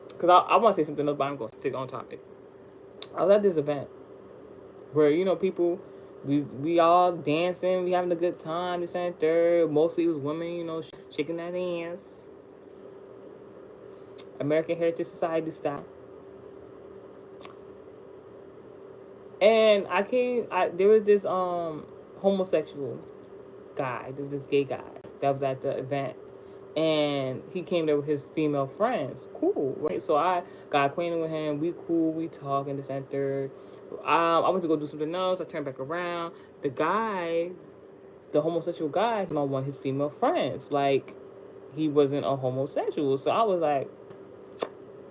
because I want to say something else, but I'm going to stick on topic. I was at this event where people we all dancing, we having a good time. This and third. Mostly it was women, shaking that ass. American Heritage Society style. And there was this homosexual guy, there was this gay guy that was at the event, and he came there with his female friends. Cool, right? So I got acquainted with him. We cool, we talk in the center. I went to go do something else. I turned back around. The the homosexual guy, I want his female friends. Like, he wasn't a homosexual. So I was like,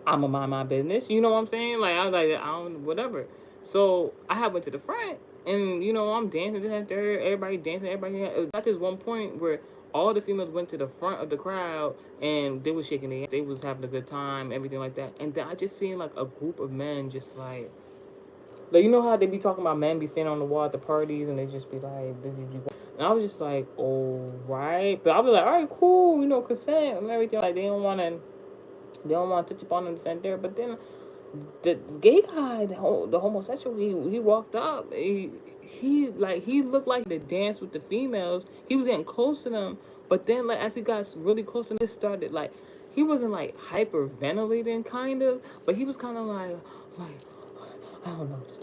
I'm gonna mind my business. You know what I'm saying? Like, I was like, I don't, whatever. So I had went to the front, and I'm dancing to that third, everybody dancing, everybody. It got this one point where all the females went to the front of the crowd, and they was shaking their hands, they was having a good time, everything like that. And then I just seen like a group of men just like you know how they be talking about men be standing on the wall at the parties, and they just be like, and I was just like, all right, but I was like, all right, cool, consent and everything. Like, they don't want to touch upon them stand there. But then the gay guy, the homosexual, he walked up. He looked like to dance with the females. He was getting close to them, but then like as he got really close to them, it started like he wasn't like hyperventilating kind of, but he was kind of like I don't know what to do.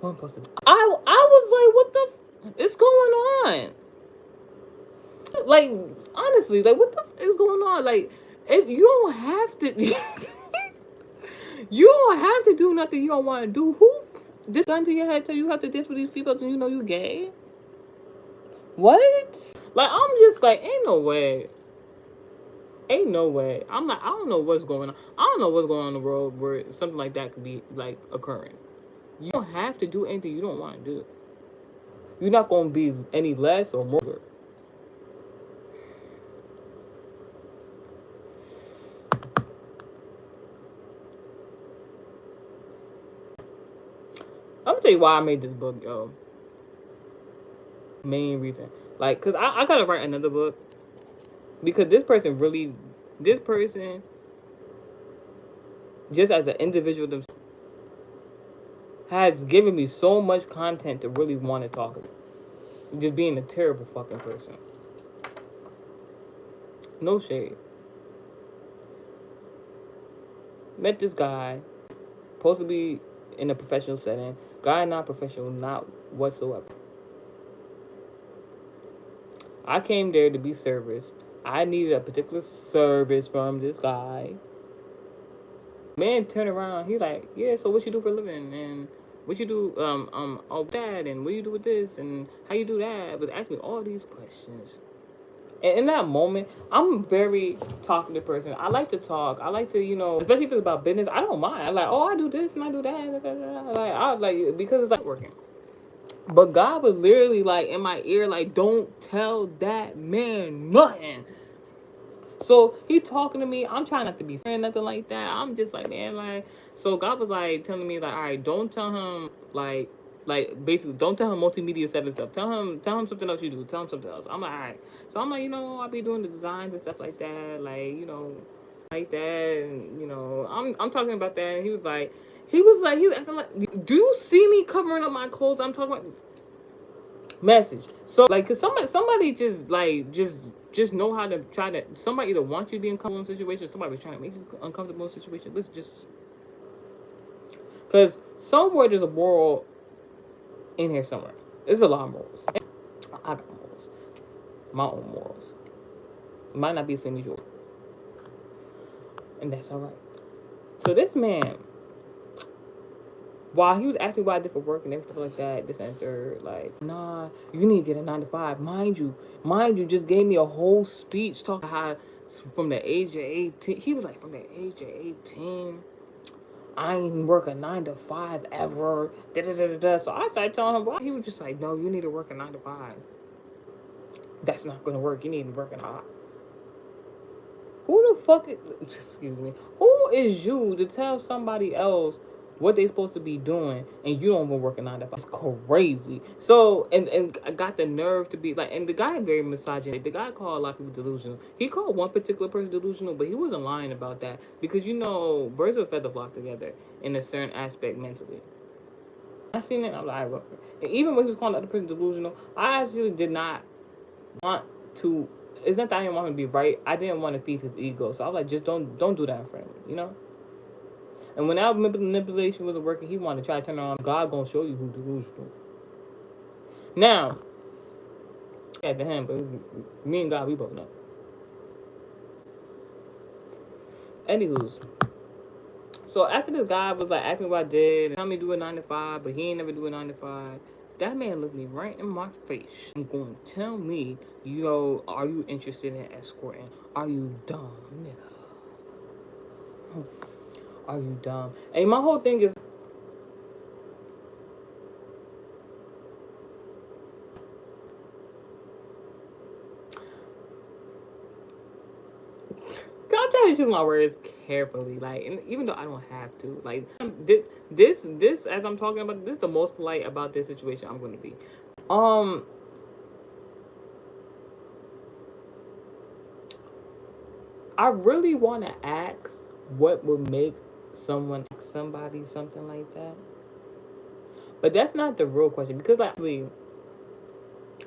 One person. I was like, what the is going on? Like, honestly, like, what the is going on? Like, if you don't have to, you don't have to do nothing you don't want to do. Who this gun to your head till you have to dance with these people and you gay? What? Like, I'm just like, ain't no way. Ain't no way. I'm like, I don't know what's going on. I don't know what's going on in the world where something like that could be like occurring. You don't have to do anything you don't want to do. You're not going to be any less or more. I'm gonna tell you why I made this book, yo. Main reason, like, cause I gotta write another book because this person, just as an individual, has given me so much content to really want to talk about. Just being a terrible fucking person. No shade. Met this guy, supposed to be in a professional setting. Guy not professional, not whatsoever. I came there to be serviced. I needed a particular service from this guy. Man turned around, he like, yeah, so what you do for a living? And what you do, all that, and what you do with this, and how you do that? But ask me all these questions. And in that moment, I'm a very talkative person. I like to talk. I like to, especially if it's about business, I don't mind. I'm like, oh, I do this and I do that. Like, I like, because it's like working. But God was literally like in my ear, like, don't tell that man nothing. So he talking to me. I'm trying not to be saying nothing like that. I'm just like, man, like, so God was like telling me like, all right, don't tell him like basically don't tell him Multimedia Sevyn stuff. Tell him something else you do. Tell him something else. I'm like, all right. So I'm like, I'll be doing the designs and stuff like that, like, like that, and I'm talking about that. And he was acting like, do you see me covering up my clothes? I'm talking about message. So like, cause somebody just know how to try to. Somebody either wants you to be uncomfortable in situations. Somebody was trying to make you uncomfortable in situations. Let's just, cause somewhere there's a moral in here somewhere. There's a lot of morals. I got morals. My own morals. It might not be the same as yours, and that's all right. So this man, while he was asking what I did for work and everything like that, this and third, like, nah, you need to get a 9 to 5. Mind you, just gave me a whole speech talking how from the age of 18, he was like, from the age of 18, I ain't work a 9 to 5 ever. Da-da-da-da-da. So I started telling him why. He was just like, no, you need to work a 9 to 5. That's not gonna work. You need to work a 9. Who the fuck is, excuse me, who is you to tell somebody else what they supposed to be doing and you don't even work a 9 to 5? It's crazy. So, and I got the nerve to be like, and the guy very misogynistic. The guy called a lot of people delusional. He called one particular person delusional, but he wasn't lying about that, because birds of a feather flock together in a certain aspect mentally. I seen it, I'm like, well, and even when he was calling the other person delusional, I actually did not want to. It's not that I didn't want him to be right. I didn't want to feed his ego. So I was like, just don't do that in front of me, And when that manipulation wasn't working, he wanted to try to turn on. God gonna show you who delusional. Now, at the hand, but me and God, we both know. Anywho's, so after this guy was like asking what I did, and tell me to do a 9 to 5, but he ain't never do a 9 to 5. That man looked me right in my face and going to tell me, yo, are you interested in escorting? Are you dumb, nigga? Are you dumb? And my whole thing is, I'm trying to choose my words carefully, like, and even though I don't have to, like, this, as I'm talking about, this is the most polite about this situation I'm going to be. I really want to ask what would make somebody something like that, but that's not the real question because, like,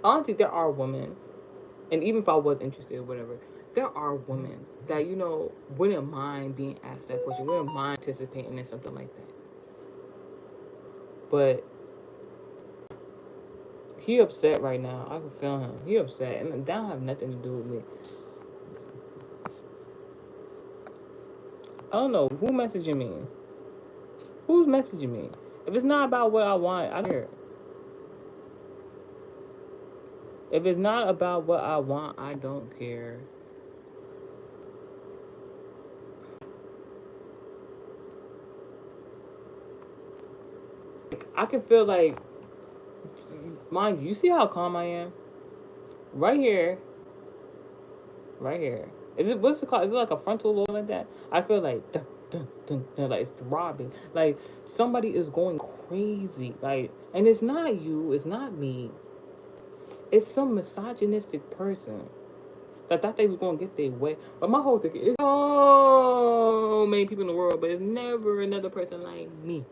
honestly, there are women, and even if I was interested or whatever, there are women that wouldn't mind being asked that question, wouldn't mind participating in something like that. But he upset right now. I can feel him. He upset, and that don't have nothing to do with me. I don't know who messaging me. Who's messaging me? If it's not about what I want, I don't care. If it's not about what I want, I don't care. I can feel like, mind you, see how calm I am? Right here. Right here. Is it, what's it called? Is it like a frontal lobe like that? I feel like, dun, dun, dun, dun, like it's throbbing. Like somebody is going crazy. Like, and it's not you, it's not me. It's some misogynistic person that thought they was gonna get their way. But my whole thing is so many people in the world, but it's never another person like me.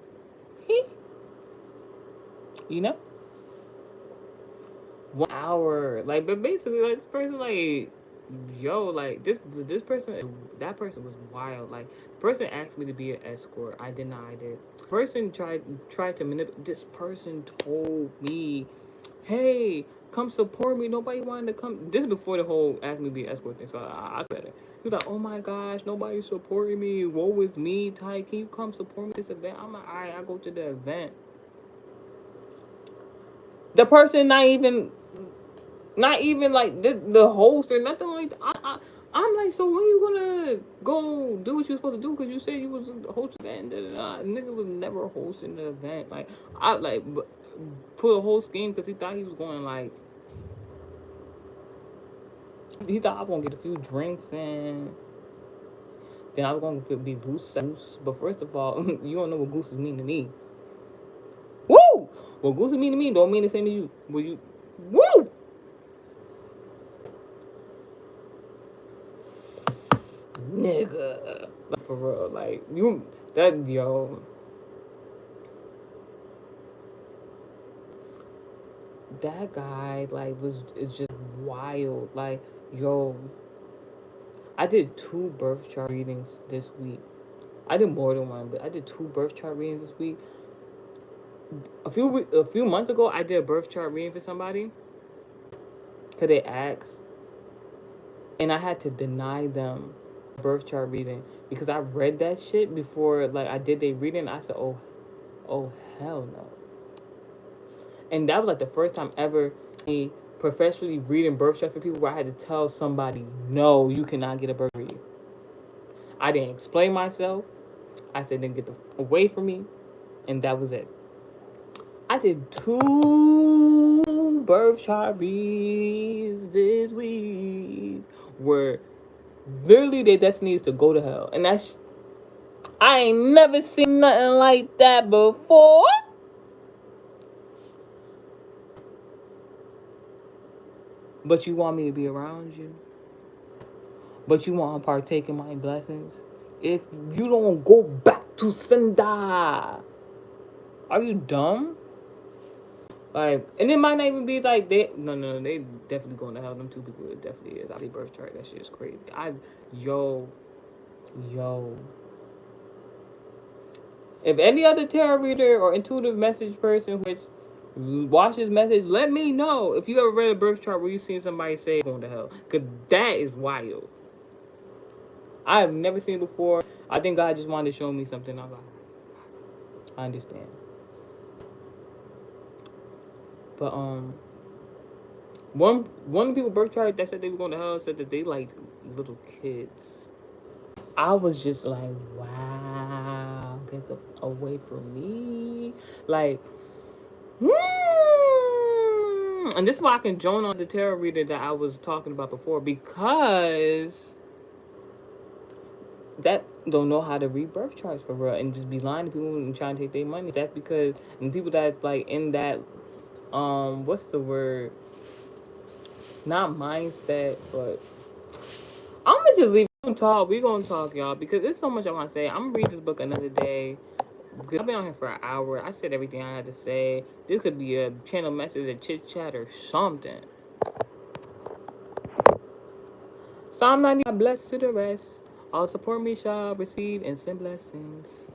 You know? 1 hour. Like, but basically, like, this person, like, yo, like, this person, that person was wild. Like, the person asked me to be an escort. I denied it. The person tried to manipulate. This person told me, hey, come support me. Nobody wanted to come. This is before the whole ask me to be an escort thing, so I better. He was like, oh my gosh, nobody's supporting me. Woe is me, Ty. Can you come support me at this event? I'm like, all right, I go to the event. The person not even like the host or nothing like that. I'm like, so when you gonna go do what you supposed to do? Because you said you was a host event. Nigga was never hosting the event. Like, I like put a whole scheme because he thought he was going, like, he thought I was gonna get a few drinks and then I was gonna be goose. But first of all, you don't know what gooses mean to me. Woo! What gooses mean to me don't mean the same to you. Will you? Woo! Nigga, like, for real, like, you, that, yo, that guy, like, is just wild. Like, yo, I did 2 birth chart readings this week. I did more than one, but I did 2 birth chart readings this week. A few months ago, I did a birth chart reading for somebody because they asked, and I had to deny them birth chart reading because I read that shit before, like, I did their reading. I said, oh hell no. And that was like the first time ever me professionally reading birth charts for people where I had to tell somebody, no, you cannot get a birth reading. I didn't explain myself. I said, then get the away from me, and that was it. I did 2 birth chart reads this week where literally their destiny is to go to hell, and I ain't never seen nothing like that before. But you want me to be around you? But you want to partake in my blessings? If you don't go back to sender, are you dumb? Like, and it might not even be like they. No, they definitely going to hell. Them 2 people, it definitely is. I be birth chart. That shit is crazy. Yo. If any other tarot reader or intuitive message person which watches message, let me know if you ever read a birth chart where you seen somebody say going to hell, cause that is wild. I have never seen it before. I think God just wanted to show me something. I understand. But one of the people birth chart that said they were going to hell said that they liked little kids. I was just like, wow, get the away from me. Like, and this is why I can join on the tarot reader that I was talking about before, because that don't know how to read birth charts for real and just be lying to people and trying to take their money. That's because, and people that's like in that what's the word? Not mindset, but I'm gonna just leave. We gonna talk, y'all, because there's so much I want to say. I'm gonna read this book another day because I've been on here for an hour. I said everything I had to say. This could be a channel message, a chit chat, or something. Psalm 90, blessed to the rest. All support me shall receive instant blessings.